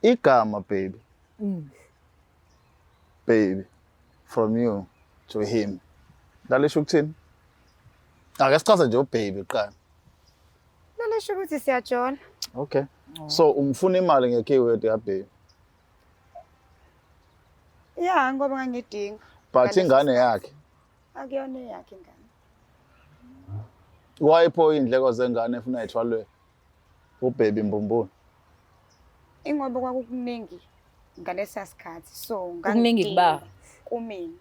Igama baby. Baby. From you to him. Lalisho ukuthini? Ake sichaze nje ubaby qala. Lalisho ukuthi siyajona. Okay. So umfuna imali ngekeyword ya baby. Yeah, ngoba ngangidinga. But ingane yakhe. Akuyona yakhe ingane. Wayipho indleko zengane efuna ayithwalwe ubaby Mbumbulu. Ingoba kwakukuningi ngalesa sikhathi. So Kuningi kuba kumina.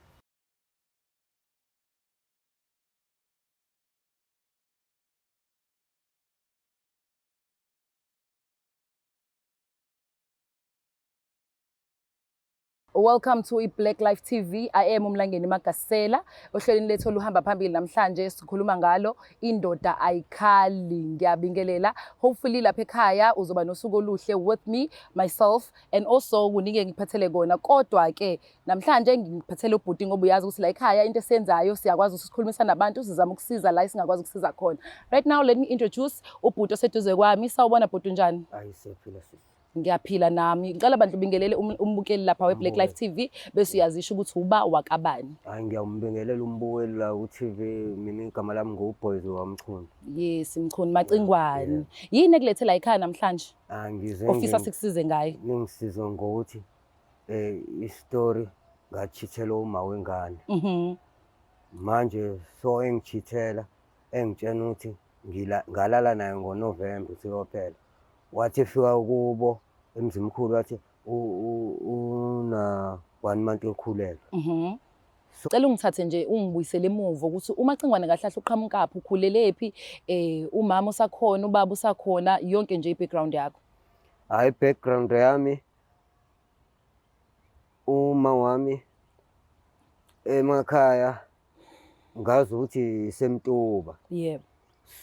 Welcome to iBlack Life TV. I am uMlangeni Magasela. Ohlelweni lethu oluhamba phambili namhlanje sikhuluma ngalo indoda ayikhali. Ngiyabingelela. Hopefully lapha ekhaya uzoba nosuku oluhle with me, myself, and also kunike ngiphathele kona. Kodwa ke namhlanje ngiphathele ubhuti ngoba uyazi ukuthi la ekhaya into esenzayo siyakwazi ukusikhulumisa nabantu sizama ukusiza la singakwazi ukusiza khona. Right now let me introduce ubhuti oseduze kwami. Sawubona bhuti njani? Ayisephila sisi. Ngiyaphila nami. Ngicela abantu bingelele umbukeli lapha weBlack Life TV bese uyazisho ukuthi uba wakabani. Hayi ngiyambingelela umbukeli la ku-TV mina igama lami nguBoys waMchunu. Yes, Mchunu Macingwane. Yini ekulethe la ekhaya namhlanje? Ngize Ofisa sikusize ngaye. Ningisiza ngokuthi istory ngachithela uma wengane. Manje so engichithela engitshena ukuthi ngalala naye ngoNovember siyophela. Wathi fika kubo emzimkhulu wathi una 1 month yokukhulelwa. Cela ungithathe nje ungibuyisele emuva ukuthi uMacingwane kahle kahle uqhamukaphi ukhulelephi umama usakhona ubaba usakhona yonke nje i-background yakho. Hayi background yami uma wami emakhaya ngazi ukuthi isemtuba. Yebo.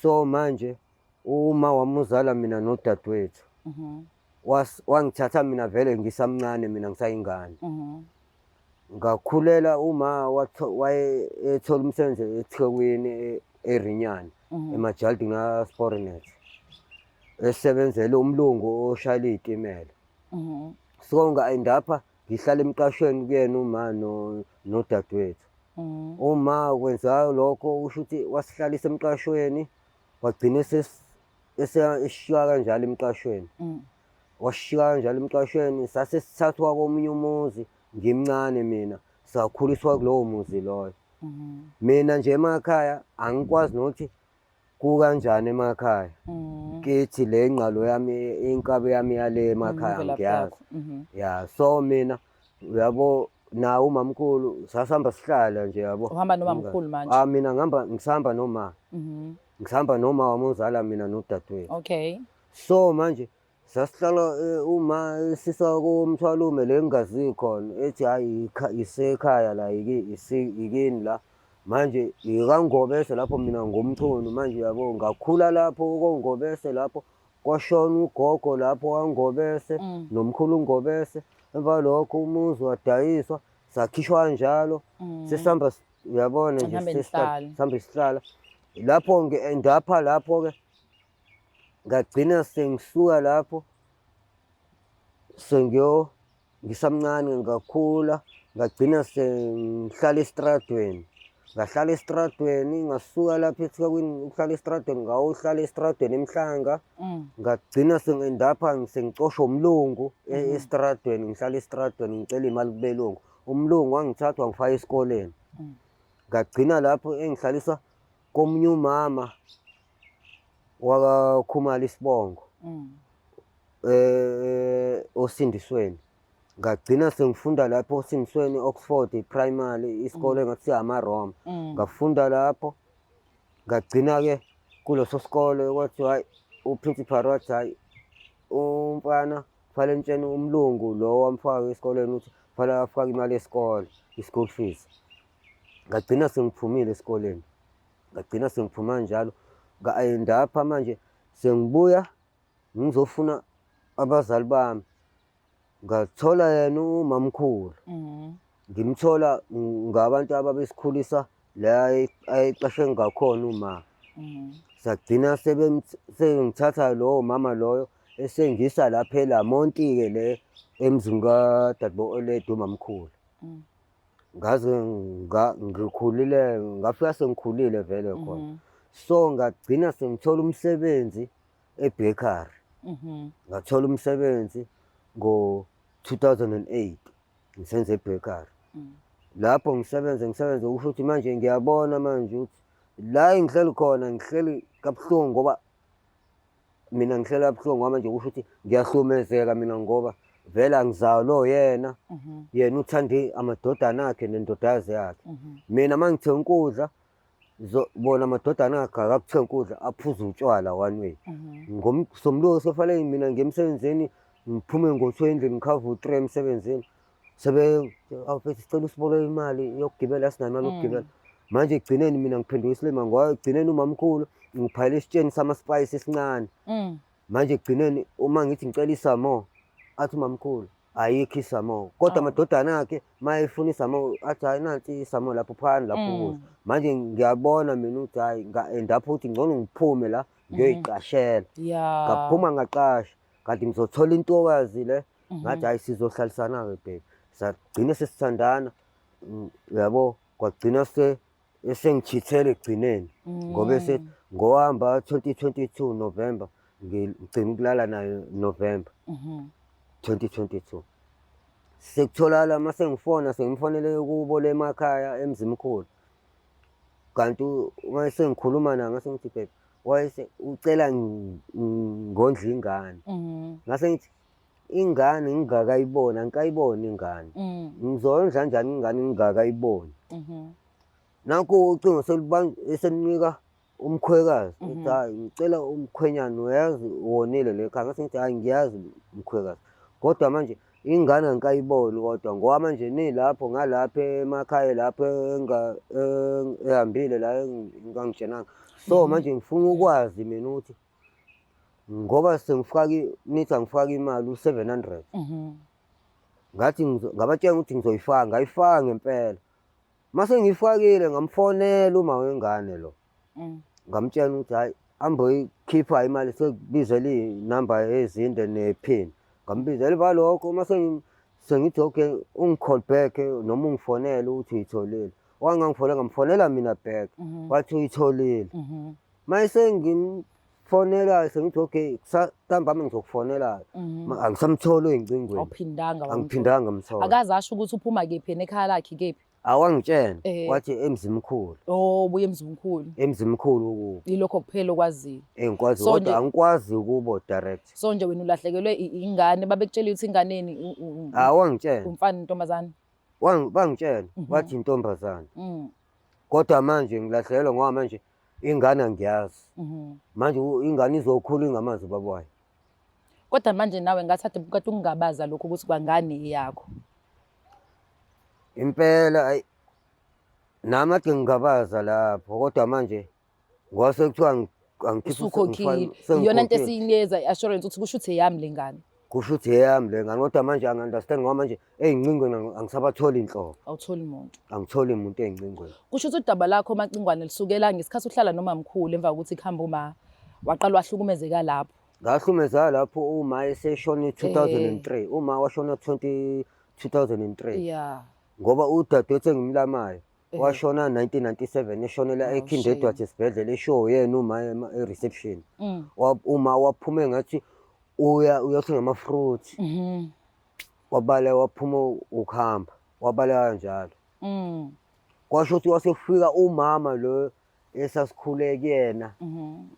So manje uma wamuzala mina nodadewethu wangithatha mina vele ngisamncane mina ngisayingane. Ngakhulela uma wayethola umsebenzi eThekwini eRinyani emajaldini Sportnet esebenzele umlungu oshayela izitimela. So ngayindapha ngihlala emqashweni kuyena uma nodadewethu. Uma kwenza lokho usho ukuthi wasihlalisa emqashweni wagcina esishiya kanjalo emqashweni. Washiya kanjalo emqashweni sase sithathwa komunye umuzi ngimncane mina sakhuliswa kulowo muzi loyo. Mina nje emakhaya angikwazi nokuthi kukanjani emakhaya. Kithi le ngqalo yami inkabe yami yale emakhaya ngiyazi. Yeah, so mina uyabo nawo umamkhulu sasihamba sihlala nje yabo. Uhamba nomamkhulu manje? Mina ngisahamba noma. Ngisahamba noma wamuzala mina nodadewethu. Okay. So manje sasihlala uma sisa komthwalume le ngingazi khona ethi hayi isekhaya la ikini la manje ikangobese lapho mina ngomchunu manje yabo ngakhula lapho kongobese lapho kwashona ugogo lapho wangobese nomkhulu ngobese emva lokho umuzi wadayiswa sakhishwa njalo sesihamba uyabona nje sesihamba isihlala lapho ngiendapha lapho ke ngagcina sengisuka lapho ngisamncane ngakhula ngagcina sengihlala estradweni. Ngahlala estradweni ngasuka lapha eThekwini ukuhlala estradweni ngawuhlala estradweni eMhlanga. Ngagcina sengendapha sengicosha umlungu estradweni ngihlala estradweni ngicela imali kubelungu. Umlungu wangithatha wangifaka esikoleni. Ngagcina lapho engihlaliswa komunye umama wakaKhumalo Isibongo osindisweni. Ngagcina sengifunda lapho osindisweni Oxford primary isikole engathi amaRoma. Ngafunda lapho ngagcina ke kuleso sikole kwathi hayi uprincipal wathi hayi umfana kufanele ntshene umlungu lo wamfaka esikoleni uthi kufanele afake imali yesikole i-school fees. Ngagcina sengiphumile esikoleni. Ngagcina sengiphuma njalo ngayindapha manje sengibuya ngizofuna abazali bami ngathola yena umamkhulu. Ngimthola ngabantu ababesikhulisa la ayixeshe ngakhona uma. Sagcina sengithatha lo mama loyo esengisa lapha eLamonti-ke le emzini kadadebo Oledu mamkhulu. Ngaze ngikhulile ngafika sengikhulile vele khona. So ngagcina sengithola umsebenzi ebakery. Ngathola umsebenzi ngo-2008 ngisenze ebakery. Lapho ngisebenza usho ukuthi manje ngiyabona manje ukuthi la engihleli khona ngihleli kabuhlungu ngoba mina ngihleli kabuhlungu ngoba manje kusho ukuthi ngiyahlumezeka mina ngoba vele angizalo yena uthande amadodana akhe nendodazi yakhe. Mina mangithenga ukudla bona amadodana akhe akakuthenga ukudla aphuza utshwala one way. Ngomsombuluko sofanele mina ngemsebenzini ngiphume ngo-20 ngikhava u-3 emsebenzini. Awufethu sicela usiboleke imali yokugibela sinamali yokugibela. Manje egcineni mina ngiphenduka isilima ngoba egcineni umamkhulu ngiphayela isitsheni sama-spice esincane. Manje egcineni uma ngithi ngicela isamo athi umamkhulu ayikho isamo. Kodwa amadodana akhe mayefuna isamo athi hayi nansi isamo lapho phakathi lapho ukudla. Manje ngiyabona mina ukuthi hayi nga-end-up ukuthi ngcono ngiphume la ngiyoyiqashela. Ngaphuma ngaqasha kanti ngizothola intokazi le ngathi hayi sizohlalisana-ke babe. Sagcina sesithandana yabo kwagcina esengijithele ekugcineni ngoba ngohamba 2022 November ngigcina ukulala nayo November 2022. Sekutholakala mase ngimfonele kubo le emakhaya emzimkhulu. Kanti uma sengikhuluma naye ngase ngithi babe wayese ucela ngondla ingane. Ngase ngithi ingane ngingakayibona angikayiboni ingane. Ngizondla kanjani ingane ngingakayiboni? Nakho ucingo eseninika umkhwekazi uthi hayi ngicela umkhwenyana uyazi wonile le khaya. Ngase ngithi hayi ngiyazi umkhwekazi kodwa manje ingane angikayiboni kodwa ngoba manje nilapho ngalapha emakhaya lapho ehambile la engangijenanga. So manje ngifuna ukwazi mina ukuthi ngoba nithi angifaka imali u-700. Ngathi ngabatshela ukuthi ngizoyifaka ngayifaka ngempela. Mase ngiyifakile ngamfonela uma wengane lo. Ngamtshela ukuthi hayi amboyikhipha imali sekubizela inamba ezinde nephini. Ngambizela balokho mase sengithi okay ungicall back noma ungifonele ukuthi uyitholile. Wangangifonela ngamfonela mina back wathi uyitholile. Mayese ngimfonela sengithi okay kusantambama ngizokufonela angisamtholi oyingcingweni. Angiphindanga ngamthola. Akaze asho ukuthi uphuma kephi nekhaya lakhe kephi? Awangitshela wathi emzimkhulu. Buye emzimkhulu. Emzimkhulu ukubo. Yilokho kuphela okwaziyo. Ngikwazi kodwa angikwazi ukubo direct. So nje wena ulahlekelwe ingane babekutshela ukuthi inganeni awangitshela. Umfana intombazane. Bangitshela wathi intombazane. Kodwa manje ngilahlekelwe ngoba manje ingane angiyazi. Manje ingane izokhula ingamazi baba wayo. Kodwa manje nawe ngathi kade ungabaza lokho ukuthi kwangane yakho. Impela ayi nami ade ngingabaza lapho kodwa manje ngwase kuthiwa angikhokhile iyona into esiyinikeza i-assurance ukuthi kusho ukuthi yami lengane. Kusho ukuthi yami lengane kodwa manje angi-understand ngoba manje ey'ncingweni angisabatholi inhlobo. Awutholi muntu. Angitholi umuntu ey'ncingweni. Kusho ukuthi udaba lakho macingwane lisukela ngesikhathi uhlala noma mkhulu emva kokuthi kuhamba uma waqala wahlukumezeka lapho. Ngahlumezeka lapho uma eseshona 2003 uma washona 2003. Ngoba udadewethu engimlamayo washona 1997 eshonela eKing Edward esibhedlela eshow yena uma e-reception. Uma waphume ngathi uyathenga ama-fruit. Wabale waphuma ukuhamba wabale kanjalo. Kwasho ukuthi wasefika umama lo esasikhule kuyena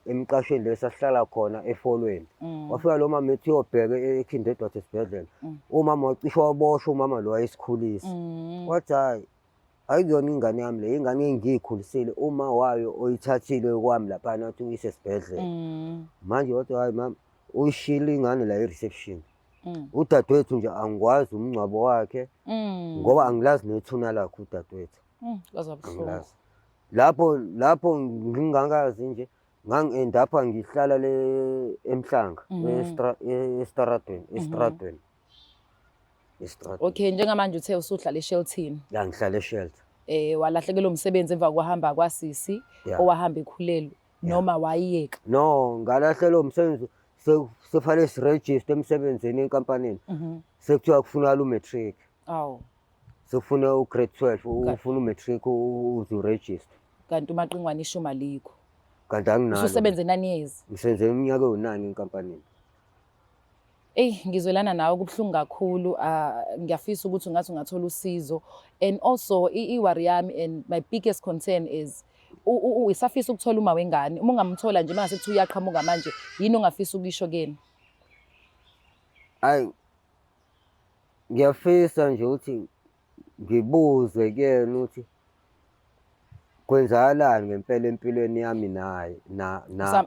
emqashweni lesasihlala khona efolweni. Wafika lo mama ethi uyobheka eKing Edward esibhedlela. Umama wacishe waboshwa umama lo wayesikhulisa. Wathi hayi ayikuyona ingane yami le ingane engiyikhulisile uma wayo oyithathile kwami lapha nathi uyise esibhedlela. Manje wathi hayi mama uyishila ingane la e-reception. Udadewethu nje angikwazi umngcwabo wakhe ngoba angilazi nethuna lakhe udadewethu. Angilazi. Lapho ngingakazi nje ngangi-end-up ngihlala le eMhlanga estradweni. Okay njengamanje uthe usuhlala eShelton. La ngihlala eShelton. Walahlekelwa umsebenzi emva kwahamba kwasisi owahamba ekhulelwe noma wayiyeka? No, ngalahlelwa umsebenzi sefane siregister emsebenzini enkampanini Mhm. sekuthiwa kufunakala umatric Awu. sefuna ugrade 12 ufuna umatric uzuregister Kanti umaqingwane ishuma likho. kanti anginalo Ususebenze 9 years. ngisenze iminyaka ewu9 enkampanini. Ngizwelana nawe kubuhlungu kakhulu. Ngiyafisa ukuthi ungathi ungathola usizo, and also i-worry yami and my biggest concern is isafisa ukuthola uma wengane. Uma ungamthola nje mase kuthi uyaqhamuka manje, yini ongafisa ukisho kuyena? Hayi ngiyafisa nje ukuthi ngibuze kuyena ukuthi kwenzakalani ngempela empilweni yami naye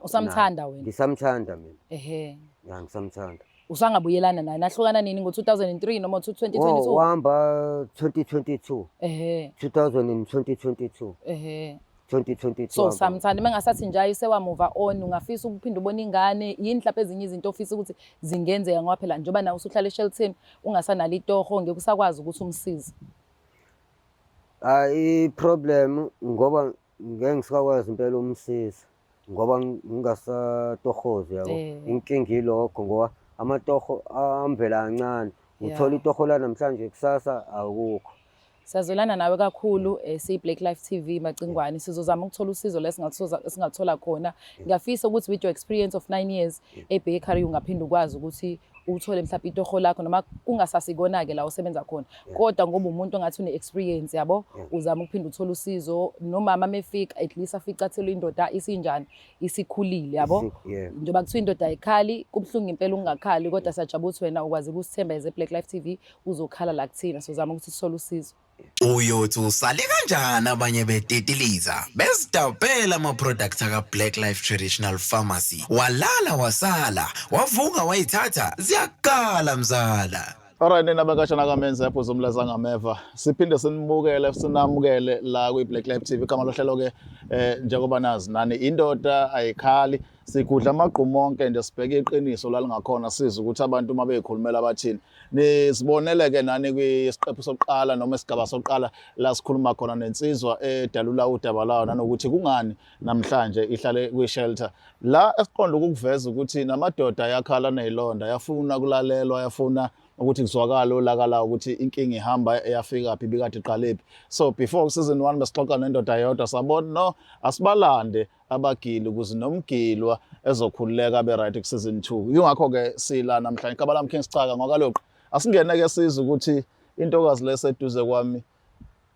Usamthanda wena? Ngisamthanda mina. Ehe. Ya ngisamthanda. Usangabuyelana naye? Nahlukana nini ngo-2003 noma 2022? Wahamba 2022. Ehe. 2022. Ehe. 2022. So samthanda mengasathi nje sewamuva on, ungafisa ukuphinda ubona ingane yini mhlawumbe ezinye izinto ofisa ukuthi zingenzeka ngoba phela njengoba nawe usuhlala eShelton ungasanalo itoho ngeke usakwazi ukuthi umsize? I-problem ngoba ngeke ngisakwazi impela umsiza ngoba ngingasatohozi yabo. Inkinga ilokho ngoba amatoho amvela kancane. Uthola itoho la namhlanje kusasa akukho. Siyazwelana nawe kakhulu siyi-Black Life TV Macingwane, sizozama ukuthola usizo lesingathola khona. Ngiyafisa ukuthi with your experience of 9 years ebakery ungaphinde ukwazi ukuthi uthole mhlawumbe itoho lakho noma kungasasikona-ke la usebenza khona, kodwa ngoba umuntu ongathi une-experience yabo, uzama ukuphinda uthole usizo. Nomama mefika at least afica athele indoda isinjani, isikhulile yabo. Njengoba kuthiwa indoda ayikhali, kubuhlungu impela ungakhali, kodwa siyajabula ukuthi wena ukwazi ukusithemba as Black Life TV uzokhala la kuthina. Sizozama ukuthi sithole usizo. Uyothi usale kanjani abanye betetiliza bezidabhela ama-products aka-Black Life Traditional Pharmacy, walala wasala wavuka wayithatha ziyakala mzala. Alright, nabakashana kamenza yapho zomlaza ngameva. Siphinde sinibukele sinamukele la kwi-Black Life TV. Igama lohlelo ke njengoba nazi nani indoda ayikhali, sikudla amagqumo onke nje sibheke iqiniso la lingakhona siza ukuthi abantu uma beyikhulumela bathini. Nisibonele ke nani kwisiqephu sokuqala noma isigaba sokuqala la sikhuluma khona nensizwa edalula udaba lawo nanokuthi kungani namhlanje ihlale kwi-shelter. La esiqonda ukuveza ukuthi namadoda ayakhala nezilonda, yafuna kulalelwa, yafuna ukuthi kuzwakala olakala ukuthi inkinga ihamba eyafika phi bikade iqalephi. So before season 1 besixoxa nendoda yodwa sabona no asibalande abagili ukuze nomgilwa ezokhululeka be right ku season 2. Yingakho ke sila namhlanje Kabala King Sicaka ngokalokho asingene ke siza ukuthi intokazi leseduze kwami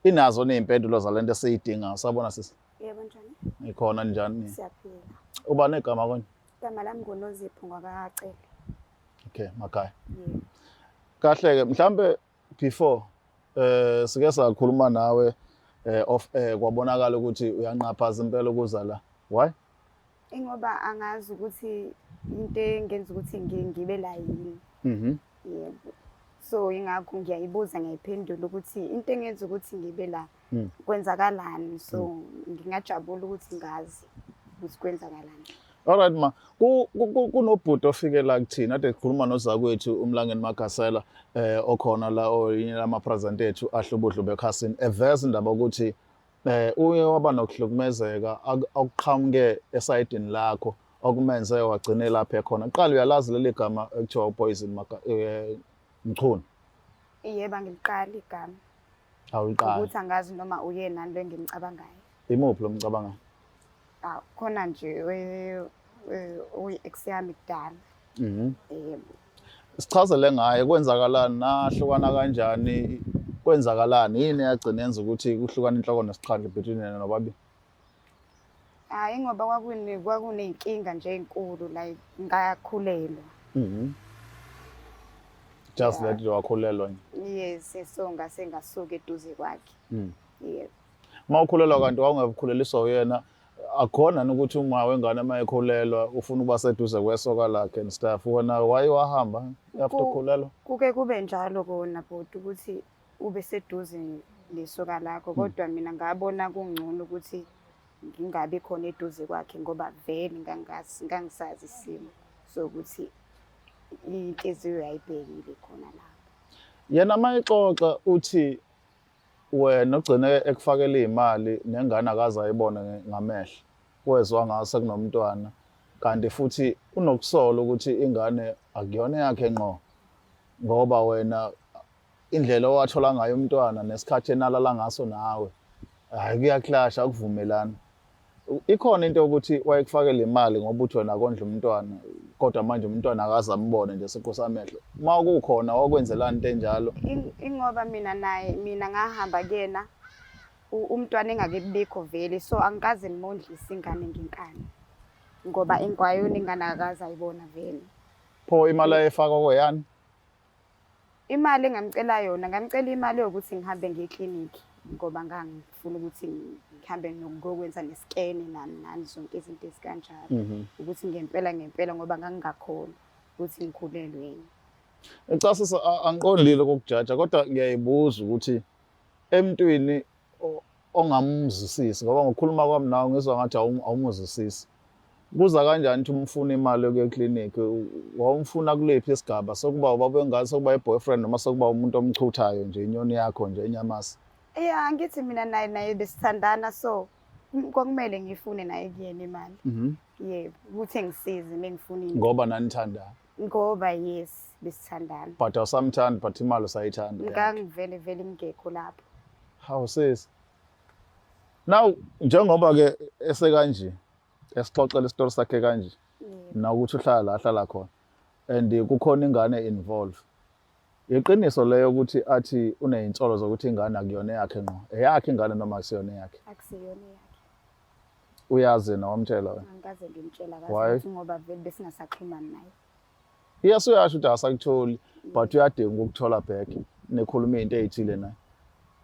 inazo nezimpendulo zalento esiyidinga. Sabona sisi? Yebo njani? Ikhona njani? Siyaphila. Uba negama konje? Igama lami nguNozipho ngwakacele. Okay, makhaya. Yebo. Kahle ke mhlambe before sike sakhuluma nawe off kwabonakala ukuthi uyanqaphaza impela ukuza la. Why? Ingoba angazi ukuthi into engenza ukuthi ngibe la yini. Yebo. So ingakho ngiyayibuza ngiyiphendula ukuthi into engenza ukuthi ngibe la kwenzakalani. So ngingajabula ukuthi ngazi ukuthi kwenzakalani. Alright ma, kunobhuti ofike la kuthina ade sikhuluma nozakwethu uMlangeni Magasela okhona la oyinye lama president ethu ahlubudlu bekhasini eveza indaba ukuthi uye waba nokuhlukumezeka akuqhamuke esayidini lakho okumenze wagcine lapha ekhona. Qala uyalazi leli gama ekuthiwa uPoison Mchunu? Yebo ngiliqala igama. Awuliqala. Ukuthi angazi noma uyena lo engimcabangayo. Imuphi lo mcabanga? Khona nje ex yami kudala. Yebo. Sichazele ngaye kwenzakalani, nahlukana kanjani, kwenzakalani, yini yagcina yenza ukuthi kuhlukana inhloko nesiqhandle between yena nobabi? Ngoba kwakuney'nkinga nje ezinkulu like ngakhulelwa. Just that wakhulelwa nje. Yes, so ngase ngasuka eduze kwakhe. Yebo. Mawukhulelwa kanti wawungekhuleliswa uyena, akhona ukuthi uma wengane mayekhulelwa ufuna ukuba seduze kwesoka lakhe and stuff, wena wahamba after ukhulelwa? Kuke kube njalo kona bhuti ukuthi ube seduze nesoka lakho, kodwa mina ngabona kungcono ukuthi ngingabi khona eduze kwakhe ngoba vele ngangisazi isimo sokuthi inhliziyo yayibhekile khona lapho. Yena mayixoxa uthi wena ugcine ekufakela imali nengane akaze ayibone ngamehlo, wezwa ngaso kunomntwana, kanti futhi unokusola ukuthi ingane akuyona yakhe ngqo ngoba wena indlela owathola ngayo umntwana nesikhathi enalala ngaso nawe hayi kuyaclash akuvumelani. Ikhona into yokuthi wayekufakela imali ngoba uthi wena kondla umntwana kodwa manje umntwana akaze ambone nje siqo samehlo. Uma kukhona wakwenzelana into enjalo Ingoba mina ngahamba kuyena umntwana engakebikho vele so angikaze ngimondlise ingane ngenkani ngoba inkwayona ingane akaze ayibona vele. pho imali ayefaka koyani? Imali engamcela yona ngamcela imali yokuthi ngihambe ngeklinikhi ngoba ngangifuna ukuthi ngihambe nokwenza nescan nani zonke izinto ezikanjalo ukuthi ngempela ngoba ngangingakhona ukuthi ngikhulelwe yini. Ecasisa angiqondile kokujaja kodwa ngiyayibuza ukuthi emntwini ongamuzwisisi ngoba ngokukhuluma kwami nawe ngizwa ngathi awumuzwisisi. Kuza kanjani ukuthi umfuna imali yokuya eklinikhi? Wawumfuna kulephi isigaba sokuba ubaba wengane sokuba i-boyfriend noma sokuba umuntu omchuthayo nje inyoni yakho nje enyamasi? Angithi mina naye besithandana so kwakumele ngifune naye kuyena imali. Yebo, ukuthi ngisize mengifuna Ngoba nanithandana. ngoba yes besithandana. But awusamthandi but imali usayithanda. Ngangivele ngekho lapho. Hawu sis. Now njengoba ke esekanje esixoxela isitori sakhe kanje na ukuthi uhlala khona and kukhona ingane involved. Iqiniso leyo ukuthi athi unezinsolo zokuthi ingane akuyona yakhe ngqo. Eyakhe ingane noma akusiyona yakhe. Akusiyona yakhe. Uyazi na wamtshela wena? Angikaze ngimtshela Why? kahle ngoba vele besingasaxhumani naye. Yes uyasho ukuthi asakutholi but uyadinga ukuthola back nekhuluma izinto ezithile naye.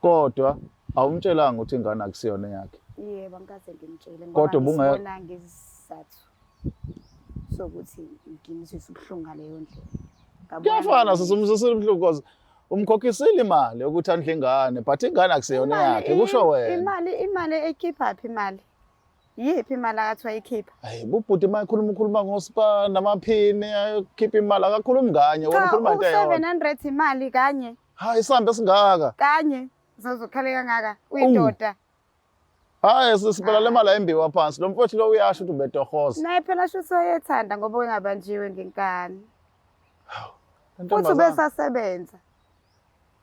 Kodwa awumtshelanga ukuthi ingane akusiyona yakhe. Yebo angikaze ngimtshele Kodwa ngoba ubunge- ngibona ngesizathu sokuthi ngimzwisa ubuhlungu ngaleyo ndlela. Ngabona Kuyafana nje- sisumzisile ubuhlungu because umkhokhisile imali yokuthi andle ingane but ingane akusiyona yakhe kusho wena. Imali ekhipha phi imali? Yiphi imali akathi wayikhipha? Hayi bubhuti mayikhuluma ngospa namaphini ayokhipha imali akakhulumi nganye wena ukhuluma into eyodwa. 700 imali kanye Hayi isambe singaka. kanye zozokhale kangaka uyindoda. Hayi sisibala le mali ayimbiwa phansi lo mfowethu lo uyasho ukuthi ubetohoza. Naye phela shuthi wayethanda ngoba wengabanjiwe ngenkani. Futhi besasebenza.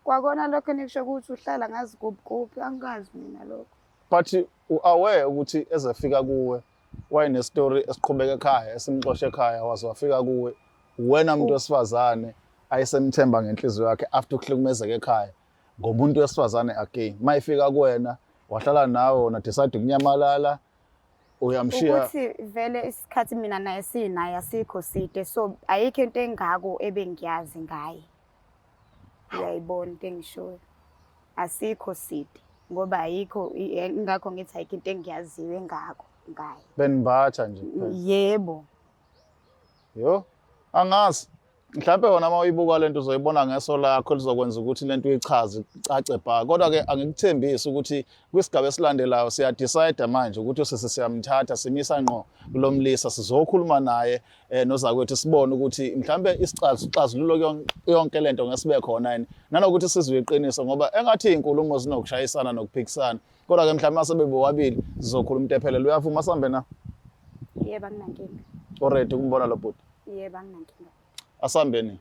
Kwakona lokho nikusho ukuthi uhlala ngazi kuphi angazi mina lokho. But u-aware ukuthi ezefika kuwe wayene story esiqhubeka ekhaya esimxoshe ekhaya waze wafika kuwe wena umuntu wesifazane ayisemthemba ngenhliziyo yakhe after ukuhlukumezeka ekhaya ngomuntu wesifazane again mayifika kuwena wahlala nawe wona decide ukunyamalala uyamshiya Ukuthi vele isikhathi mina naye sinaye asikho side so ayikho into engako ebengiyazi ngaye. Uyayibona into engishoyo. Asikho side ngoba ayikho ingakho ngithi ayikho into engiyaziwe engako ngaye. benimbatha nje Yebo. yo angazi mhlawumbe wona uma uyibuka lento uzoyibona ngeso lakho lizokwenza ukuthi lento uyichaze icace bha kodwa ke angikuthembisi ukuthi kwisigaba esilandelayo siya decide manje ukuthi siyamthatha simisa ngqo kulomlisa sizokhuluma naye nozakwethu sibone ukuthi mhlawumbe isixazululo yonke lento ngesibe khona yini nanokuthi sizwe iqiniso ngoba engathi inkulumo zinokushayisana nokuphikisana kodwa ke mhlawumbe asebebobabili sizokhuluma into ephelele uyavuma sambe na Yebo anginankinga. already kumbona lo bhuti Yebo anginankinga. asambeni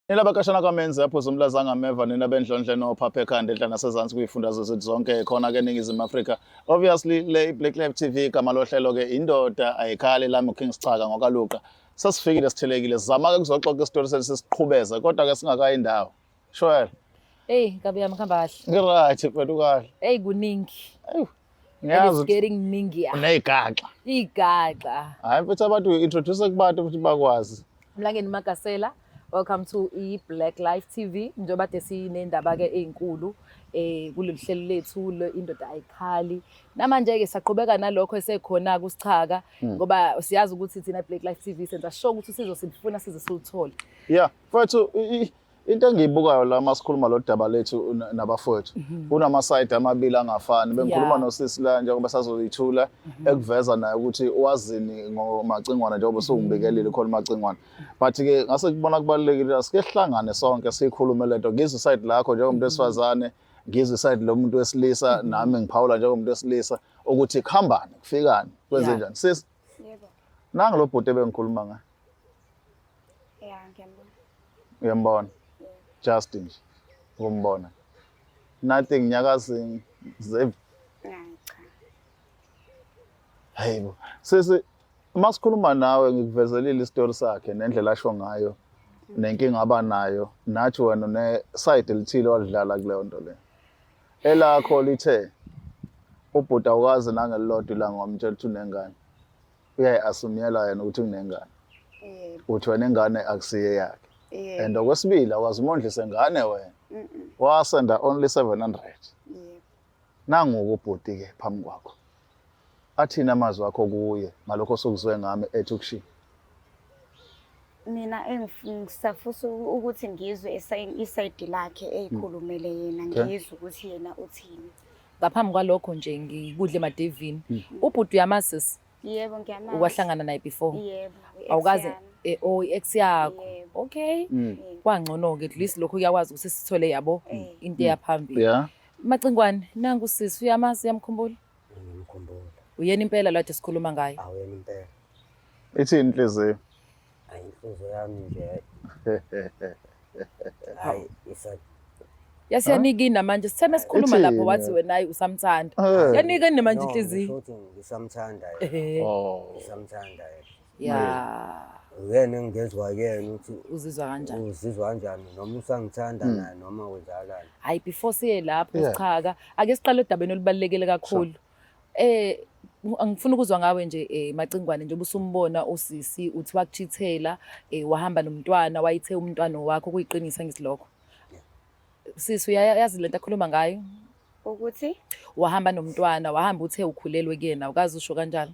nina bakashana kwamenzi yaphuza umlaza ngameva nina bendlondle nophapha ekhanda edla nasezantsi kuyifundazwe zethu zonke khona ke eNingizimu Afrika obviously le Black Life TV igama lohlelo ke indoda ayikhali lami uKings Chaka ngokaluqa sasifikile sithelekile sizama ke kuzoxoxa isitori sesiqhubeza kodwa ke singakayi indawo shwele Hey, Gabi yami khamba kahle. ngiright mfethu kahle Hey kuningi. ayu It's ngiyazi getting ningi. uneyigaxa Igaxa. hayi mfethu abantu introduce kubantu ukuthi bakwazi Mlangeni Makasela. Welcome to Black Life TV. Njengoba sinendaba ke ezinkulu kulolu hlelo lethu indoda ayikhali. Namanje ke saqhubeka nalokho esekhona kusichaka ngoba siyazi ukuthi thina Black Life TV senza sure ukuthi sizosifuna size silithole. yeah mfethu into engiyibukayo la masikhuluma lo daba lethu nabafowethu kunama side amabili angafani bengikhuluma nosisi la njengoba sazoyithula ekuveza naye ukuthi wazini ngomacingwana njengoba sewungibekelile khona macingwana but ke ngase kubona kubalekile asike hlangane sonke sikhulume lento ngizwe side lakho njengomuntu esifazane ngizwe iside lomuntu wesilisa nami ngiphawula njengomuntu wesilisa ukuthi kuhambani kufikani kwenze Yeah. njani sis Yebo. nangi lo bhuti ebengikhuluma ngaye Yeah, ngiyambona. uyambona just nje ukumbona nothing nyakazi Hayi cha. hayibo sisi masikhuluma nawe ngikuvezelile isitori sakhe nendlela asho ngayo nenkinga abanayo nathi wena ne-side elithile walidlala kuleyo nto le elakho lithe ubhuti awukazi nangelilodwa ilanga wamtshela ukuthi unengane uyayi-asumiyela yena ukuthi unengane Yebo. uthi wena ingane akusiye yakhe Yebo. and okwesibili awukazi umondlise ngane wena wasenda only 700 Yebo. nangu ubhuti-ke phambi kwakho athini amazwi akho kuye ngalokho osukuzwe ngami ethi ukushini Mina ngisafisa ukuthi ngizwe isayidi lakhe eyikhulumele yena Okay. ngizwe ukuthi yena uthini. Ngaphambi kwalokho nje ngikudle emadevini. Ubhuti uyamasis Yebo ngiyamazi. ukwahlangana naye before. Yebo. Awukaze ex yakho. Yebo. Okay. Mm. Kwangcono ke at least lokho kuyakwazi ukuthi sithole yabo into yaphambili. ya Macingwane nangu sisi uyamazi yamkhumbula. ngimkhumbula Uyena impela lo ade sikhuluma ngayo. awena impela ithini inhliziyo hayi inhliziyo yami nje hayi Yasiyanika ini manje sitheme sikhuluma Ithini? lapho wathi wena hayi usamthanda. Eh. Yanika ini manje inhliziyo. ukuthi ngisamthanda oh ngisamthanda Ya uyena engezwa kuyena ukuthi uzizwa kanjani? uzizwa kanjani noma usangithanda naye noma wenzakalani Hayi before siye lapho Yeah. sichaga ake siqale udabeni olubalekile kakhulu. Angifuna ukuzwa ngawe nje Macingwane nje ubusumbona usisi uthi wakuchithela wahamba nomntwana wayithe umntwana wakho kuyiqinisa ngisilokho. Sisi uyayazi lento akhuluma ngayo? Ukuthi Wahamba nomntwana wahamba uthe ukhulelwe kuyena ukazi usho kanjalo.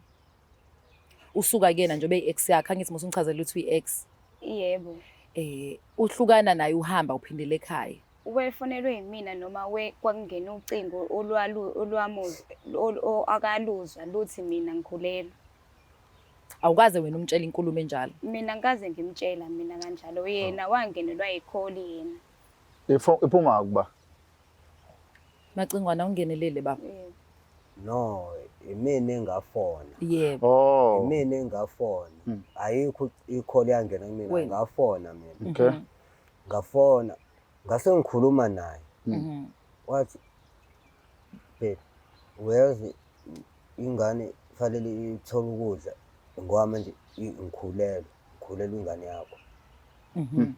Usuka kuyena nje beyi-ex yakhe angithi musungichazela ukuthi uyi-ex. yebo. Uhlukana naye uhamba uphindele ekhaya. Wefonelwe yimina noma kwakungena ucingo akaluzwa luthi mina ngikhulelwe. Awukaze wena umtshela inkulumo enjalo. Mina ngikaze ngimtshela mina kanjalo yena wangenelwa yikholi yena. iphuma kuba Macingwane awungenelele baba. Yebo. no imina engafona Yebo. oh imina engafona ayikho ikholi yangena kumina Wena. ngafona mina okay ngafona ngase ngikhuluma naye Mhm. wathi babe uyazi ingane fanele ithole ukudla ngoba manje ngikhulelwe ingane yakho Mhm.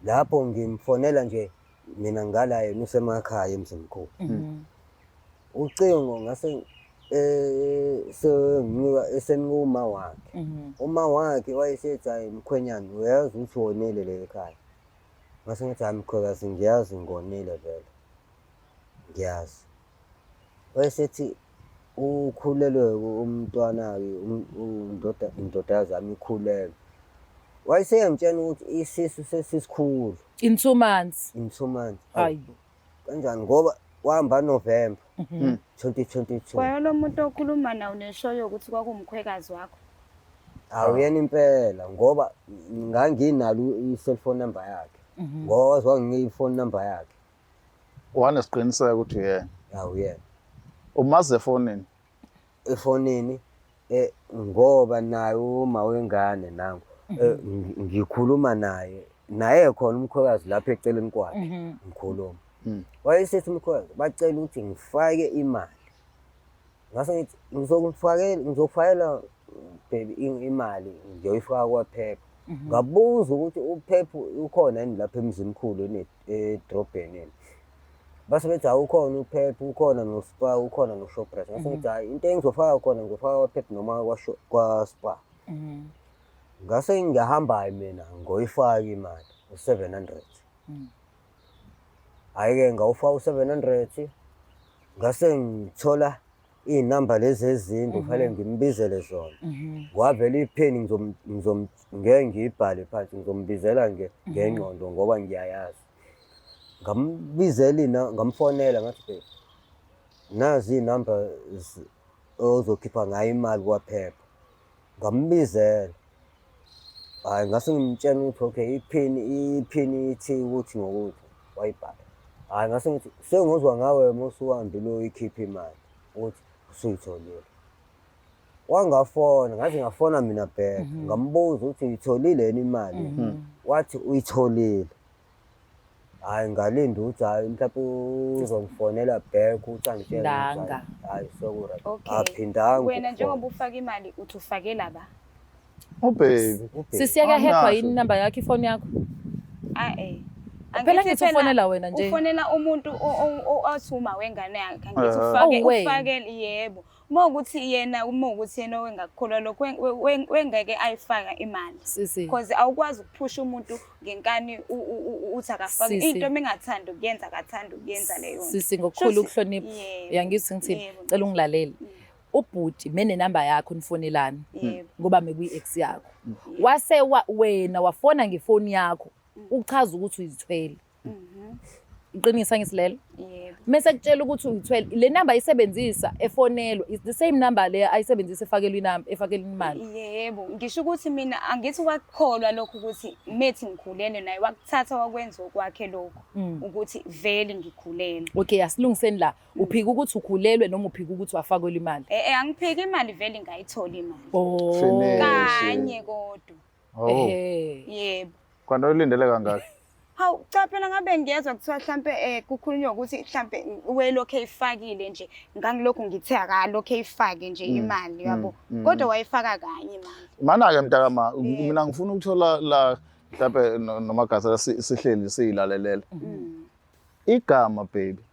lapho ngimfonela nje mina ngala yena usemakhaya emzimkhulu Mhm. ucingo ngase senginika esenuma wakhe Mhm. uma wakhe wayesethi hayi mkhwenyana uyazi ukuthi wonele le ekhaya ngase ngithi hayi mkhwekazi ngiyazi ngonile vele ngiyazi wayesethi ukhulelwe umntwana-ke indodakazi yami ikhulelwe wayeseyamtshela ukuthi isisu sesisikhulu In 2 months. in 2 months Hayibo. kanjani ngoba wahamba November 2022 Kwaye lo muntu okhuluma nawo neshoyo ukuthi kwakumkhwekazi wakho. awuyena impela ngoba nganginalo i-cellphone number yakhe ngoba waziwa ngiyi-phone number yakhe wanesiqiniseko ukuthi yena awuyena umaze efonini efonini ngoba naye uma wengane nangu ngikhuluma naye khona umkhwekazi lapha eceleni kwakhe ngikhuluma wayesethi umkhwekazi bacela ukuthi ngifake imali ngase ngithi ngizokufakela baby imali ngiyoyifaka kwaPhepha ngabuza ukuthi uPhepha ukhona yini lapha emzimkhulu edrobheni base bethi awukhona uPhepha ukhona noSpar ukhona noShoprite ngase ngithi hayi into engizofaka khona ngizofaka kwaPhepha noma kwaSpar ngase ngiyahamba mina ngoyifaka imali u700 hayi-ke ngawufaka u700 ngase ngithola iy'namba lezi ezinde kufanele ngimbizele zona kwavela iphini ngeke ngiyibhale phansi ngizombizela ngengqondo ngoba ngiyayazi ngambizela ngamfonela ngathi babe nazi iy'namba ozokhipha ngayo imali kwaPhepha ngambizela hayi ngase ngimtshela ukuthi okay iphini ithi ukuthi ngokuthi wayibhala Hayi ngase ngithi sengizwa ngawe musuhambile uyikhipha imali uthi usuyitholile. Wangafona ngathi ngafona mina back ngambuza ukuthi uyitholile yini imali. Wathi uyitholile. Hayi ngalinda ukuthi hayi mhlawumbe uzongifonela back uthi angitshele Ndanga. hayi sokura. Okay. Aphindanga. Wena njengoba ufaka imali uthi ufakela ba? baby. Sisiyaka hekwa Anazo. yini number yakho ifoni yakho? Phela ngithi ufonela wena nje. Ufonela umuntu othuma wengane yakhe ngithi Oh, wait. ufakele yebo. Mawukuthi yena owengakukholwa lokho wengeke ayifaka imali. Sisi. Because awukwazi ukuphusha umuntu ngenkani uthi akafaki Sisi. into mengathanda ukuyenza akathanda ukuyenza leyo nto. Sisi ngokukhulu Shuthi- ukuhlonipha. Yebo. Yangithi ngithini? Yebo. Cela ungilalele. Ubhuti mene number yakho nifonelana. Yebo. Ngoba mekuyi-ex yakho. Wase wena wafona ngefoni yakho uchaza ukuthi uyithwele. Iqinisa ngisilela. Yebo. Mase kutshela ukuthi uyithwele le number ayisebenzisa efonelwa is the same number le ayisebenzisa efakelwa imali. Yebo, ngisho ukuthi mina angithi wakukholwa lokho ukuthi methi ngikhulele naye wakuthatha wakwenza okwakhe lokho ukuthi vele ngikhulele. Okay, asilungiseni la. Uphika ukuthi ukhulelwe noma uphika ukuthi wafakelwa imali. Angiphiki imali vele ngayithola imali. Oh. Finish. Kanye kodwa. Oh. Yebo. Kwanto ulindele kangaka? Hawu cha phela ngabe ngiyezwa kuthiwa mhlambe kukhulunywa ukuthi mhlambe welokho eyifakile nje ngangilokho ngithe akalokho eyifake nje imali yabo. Kodwa wayifaka kanye imali. Mana-ke mntakama, mina ngifuna ukuthola la mhlawumbe nomagasa sihleli siyilalelela. Igama baby.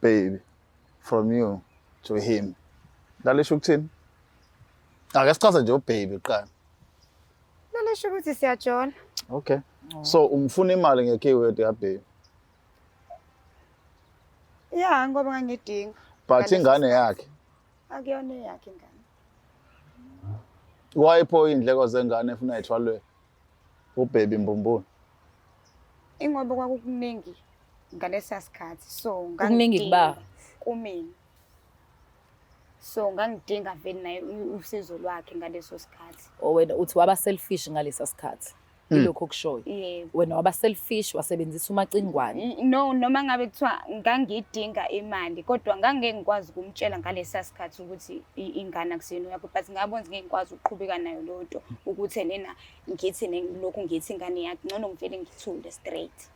Baby, from you to him. Lalisho ukuthini? Ake sichaze nje ubaby qala. Lalisho ukuthi siyajola. Okay. So umfuna imali ngekeyword ya baby. Ya ngoba ngangidinga. But ingane yakhe Akuyona yakhe ingane. wayipho indleko zengane efuna ayithwalwe ubaby Mbumbulu. Ingoba kwakukuningi ngalesa sikhathi. So Kukuningi kuba? kumina. So ngangidinga vele naye usizo lwakhe ngaleso sikhathi. Wena uthi waba selfish ngalesa sikhathi. Ilokho kushoyo. Yebo. Wena waba selfish wasebenzisa umacingwane. No, noma ngabe kuthiwa ngangidinga imali kodwa ngangeke ngikwazi ukumtshela ngalesa sikhathi ukuthi ingane akusiyona yakho but ngabona ngeke ngikwazi ukuqhubeka nayo lo nto ukuthi enena ngithi lokhu ngithi ingane yakhe ngcono ngivele ngithule straight.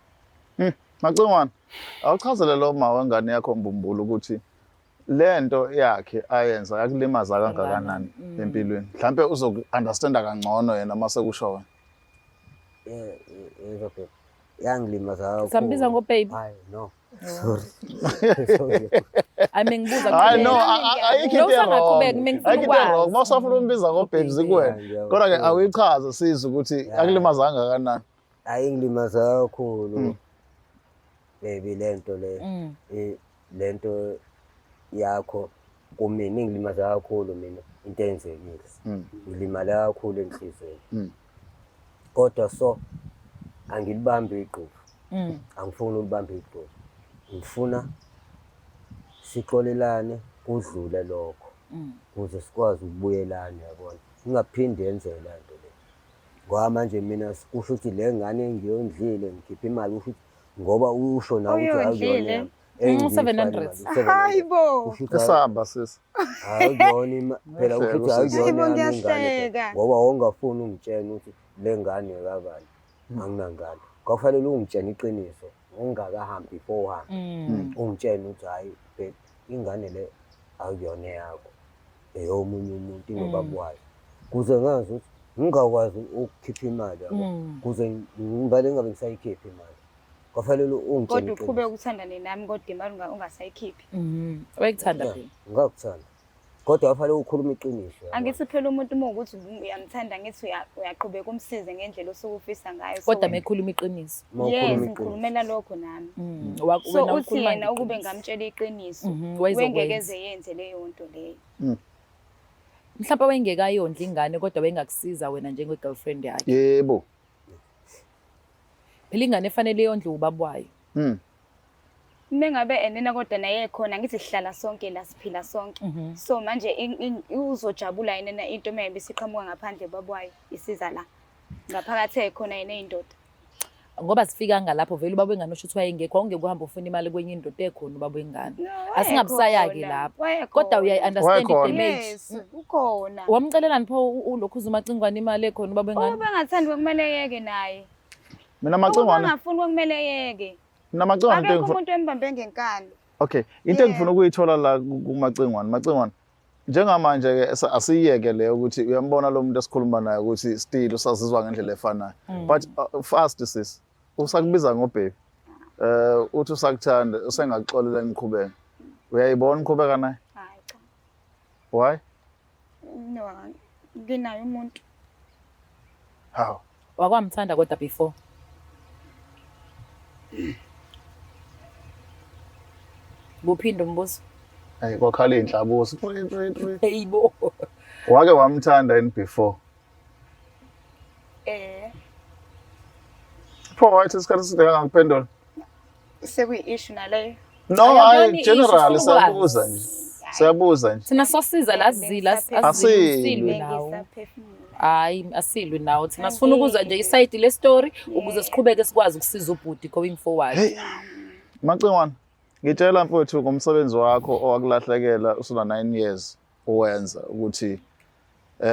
Macingwane, awuchazele lo ma wengane yakho Mbumbulu ukuthi lento yakhe ayenza yakulimaza kangakanani empilweni. Mhlambe uzoku-understanda kangcono yena mase kusho wena. Okay. Yangilimaza kakhulu. Sambiza ngo-baby. Hayi no. Sorry. Ami ngibuza Hayi no, kuphela. ayikho No, into usangaqhubeka, wrong. mina ngifuna Ayikho into wrong. ukwazi. Mawusafuna umbiza ngo-baby zikuwena. Kodwa ke awuyichaze sizwe ukuthi yakulimaza kangakanani. Ayingilimaza kakhulu. Baby lento le lento yakho kumina ingilimaza kakhulu mina into enzekile. Ngilimala kakhulu enhlizweni. Kodwa so angilibambi iqhubu. Angifuni ulibambe iqhubu. Ngifuna sixolelane kudlule lokho. Ukuze sikwazi ukubuyelana yabona. Ungaphindi yenze le nto le. Ngoba manje mina kusho ukuthi le ngane ngiyondlile ngikhipha imali kusho ukuthi ngoba usho na ukuthi Uyondlile? 700. Hayibo. Esamba sisi. Ayona phela kusho ukuthi Hayibo, ayona ngiyahleka. ngoba wongafuni ungitshela ukuthi le ngane kabani anginangane. Kwafanele ungitshela iqiniso ungakahambi before uhambe. Ungitshela ukuthi hayi babe ingane le akuyona yakho. Eyomunye umuntu ingobaba wayo. Kuze ngazi ukuthi ngingakwazi ukukhipha imali yabo. Kuze ngibale ngabe ngisayikhipha imali. Kwafanele ungitshela. Kodwa uqhubeka ukuthandane nami kodwa imali ungasayikhiphi. Wayekuthanda phela. Ngakuthanda. Kodwa afanele ukhuluma iqiniso. Angithi phela umuntu uma ukuthi uyamthanda ngithi uyaqhubeka umsize ngendlela osukufisa ngayo. Kodwa mekhuluma iqiniso. Yes, ngikhulumela lokho nami. So Wena uthi ukhuluma yena ukube ngeqiniso. ngamtshela iqiniso wayezokwenza. wengekeze yenze leyo nto leyo. Mhlawumbe wayengekayondla ingane kodwa wayengakusiza wena njenge-girlfriend yakhe. Yebo. Phela ingane efanele yondle ubaba wayo. Mengabe enena kodwa naye khona ngithi sihlala sonke la siphila sonke. So manje uzojabula yena into maybe siqhamuka ngaphandle babwayo isiza la. Ngaphakathi ekhona yena indoda. ngoba sifika ngalapho vele ubaba wengane usho ukuthi wayengekho awungeke uhambe ufuna imali kwenye indoda ekhona ubaba wengane. Asingabusaya-ke lapho. Kodwa uyayi-understand i-damage. Yes, ukhona. Wamcelelani pho ulokhu uzumacingwane imali ekhona ubaba wengane? Uma bengathandi bekumele yeke naye. Mina Uma amacingwane bengafuni bekumele yeke. mina amacingwane Akekho umuntu embambe ngenkani. Okay, into engifuna ukuyithola la kumacingwane njengamanje ke asiyeke le ukuthi uyambona lo muntu esikhuluma naye ukuthi still usazizwa ngendlela efanayo. But fast sis usakubiza ngobaby. Uthi usakuthanda usengaxolela ngiqhubeka. Uyayibona uqhubeka naye? Hayi cha. Why? No, nginayo umuntu. How? Wakwamthanda kodwa before. Kuphinda umbuzo. Hey kwakhala inhlabuso. Eyibo. Wake wamthanda in before. Pho wathi isikhathi eside ngakuphendula. sekuyi-issue naleyo. No, Ayakuyona I i-issue, generally sifuna siyabuza nje. Siyabuza nje. Thina sosiza lazila asilwe nawo. Hayi asilwe nawo. Thina sifuna ukuzwa nje iside le story ukuze siqhubeke sikwazi ukusiza ubhuti going forward. Hey. Macingwane, ngitshela mfowethu ngomsebenzi wakho owakulahlekela usuna 9 years owenza ukuthi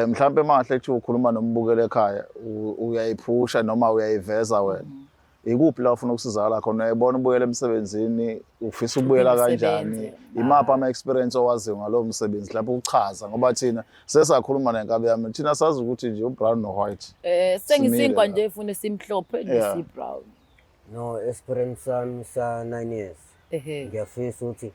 mhlambe mahle kuthi ukhuluma nombukele ekhaya uyayiphusha noma uyayiveza wena. Ikuphi la ufuna ukusizakala khona uyayibona ubuyela emsebenzini ufisa ukubuyela kanjani imaphi ama experience owaziyo ngalo msebenzi lapho uchaza ngoba thina sesakhuluma nenkabi yami thina sazi ukuthi nje ubrown no white sengisinkwa nje ufune simhlophe nesi brown. No experience sami sa 9 years. Ngiyafisa ukuthi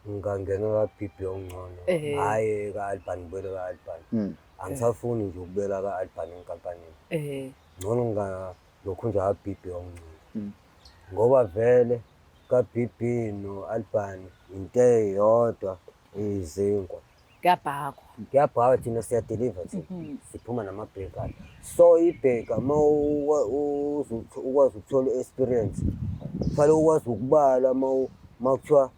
ngingangena ka-BB ongcono. Hayi ka-Alban ngibuyele ka-Alban. Angisafuni nje ukubuyela ka-Alban enkampanini. Ngcono lokhu nje ka-BB ongcono. Ngoba vele ka-BB no-Alban into eyodwa izinkwa. Kuyabhakwa thina siyadeliver thina. Siphuma nama-burger. So i-burger uma ukwazi ukuthola i-experience kufanele ukwazi ukubala uma kuthiwa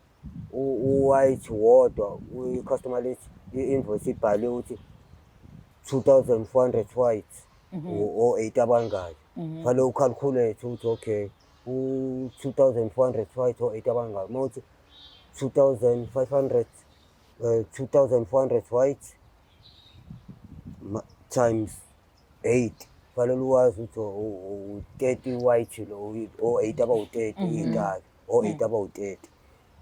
u-white wodwa i-customer list i-invoice ibhaliwe ukuthi 2,400 white or 8 abangaki. Kufanele ucalculate ukuthi okay u-2,400 white or 8 abangaki. Uma uthi 2,400 white times 8 kufanele uwazi ukuthi u-30 white or 8 abawu-30 iy'nkabi or 8 abawu-30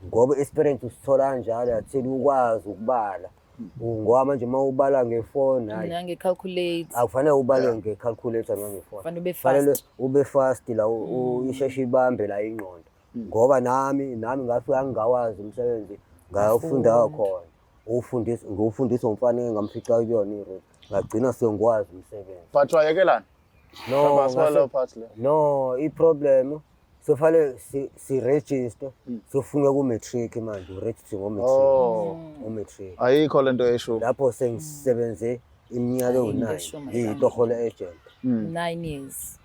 ngoba i-experience usithola kanjalo yatheli ukwazi ukubala ngoba manje uma ubala ngefoni hayi nange-calculate akufanele ubale nge-calculator noma ngefoni kufanele ube fast la isheshe ibambe la ingqondo ngoba nami ngafika ngingawazi umsebenzi ngawufunda kakhona ngiwufundisa umfana engamfica kuyona iroad ngagcina sengikwazi umsebenzi. But wayekelana? No, i-problem sofanele si-register sofuneka ku-matric manje uregister ngo-matric. Ayikho lento esho. Lapho sengisebenze iminyaka ewu-9 ngiyitohole agent. 9 years.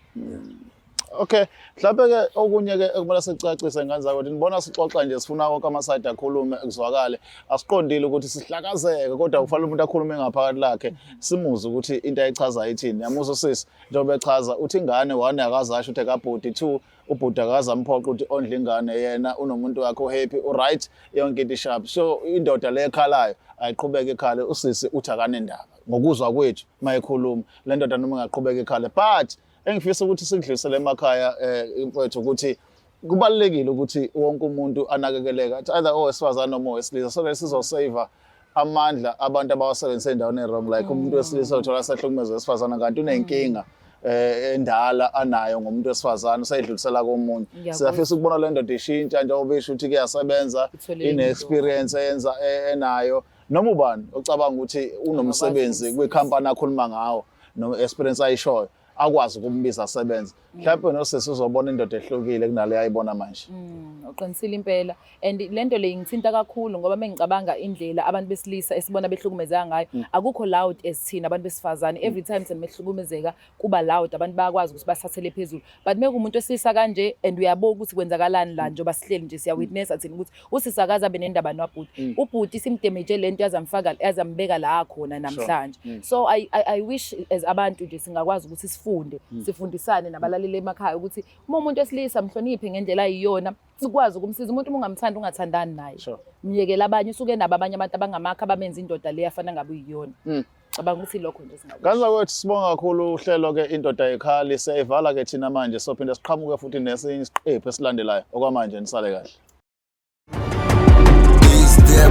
Okay, mhlawumbe ke okunye ke ekumele sicacise ngane zakho nibona sixoxa nje sifuna konke amaside akhulume kuzwakale asiqondile ukuthi sihlakazeke kodwa kufanele umuntu akhulume ngaphakathi lakhe simuze ukuthi into ayichaza yithini yamuzo sisi njengoba echaza uthi ingane 1 akazasho ukuthi ekabhudi 2 ubhuti akazamphoqa ukuthi ondle ingane yena unomuntu wakhe happy right yonke into sharp so indoda le ekhalayo ayiqhubeke ekhale usisi uthi akanendaba ngokuzwa kwethu mayikhuluma le ndoda noma ingaqhubeka ekhale but engifisa ukuthi sikudlulisele emakhaya mfowethu ukuthi kubalekile ukuthi wonke umuntu anakekeleka either owesifazana noma owesilisa so lesizosave amandla abantu abawasebenzisa endaweni e-wrong like umuntu wesilisa uthola sehlukumezwe wesifazana kanti unenkinga endala anayo ngomuntu wesifazana usayidlulisela komunye siyafisa ukubona le ndoda ishintsha njengoba isho ukuthi kuyasebenza ine-experience eyenza enayo noma ubani ocabanga ukuthi unomsebenzi kwikhampani akhuluma ngawo no-experience ayishoyo akwazi ukumbiza asebenze mhlawumbe nosisi uzobona indoda ehlukile kunale ayibona manje uqinisile impela and lento le ngithinta kakhulu ngoba mengicabanga indlela abantu besilisa esibona behlukumezeka ngayo akukho loud esithina abantu besifazane every time semehlukumezeka kuba loud abantu bayakwazi ukuthi basathelele phezulu but meke umuntu wesilisa kanje and uyabona ukuthi kwenzakalani la njengoba sihleli nje siya witness athini ukuthi usisakaza benendaba nobhuti ubhuti simdamage lento yazambeka la khona namhlanje so I wish as abantu nje singakwazi ukuthi sifunde sifundisane nabalaleli emakhaya ukuthi uma umuntu wesilisa mhloniphe ngendlela ayiyona sikwazi ukumsiza. Umuntu uma ungamthanda ungathandani naye, myekela abanye, usuke nabo abanye abantu abangamakha bamenza indoda le yafana ngabe uyiyona. Cabanga ukuthi lokho nje singakusho. Kanza kwethu sibonga kakhulu uhlelo-ke Indoda Ayikhali. Siyayivala-ke thina manje, sophinde siqhamuke futhi nesinye isiqephu esilandelayo. Okwamanje nisale kahle. Is there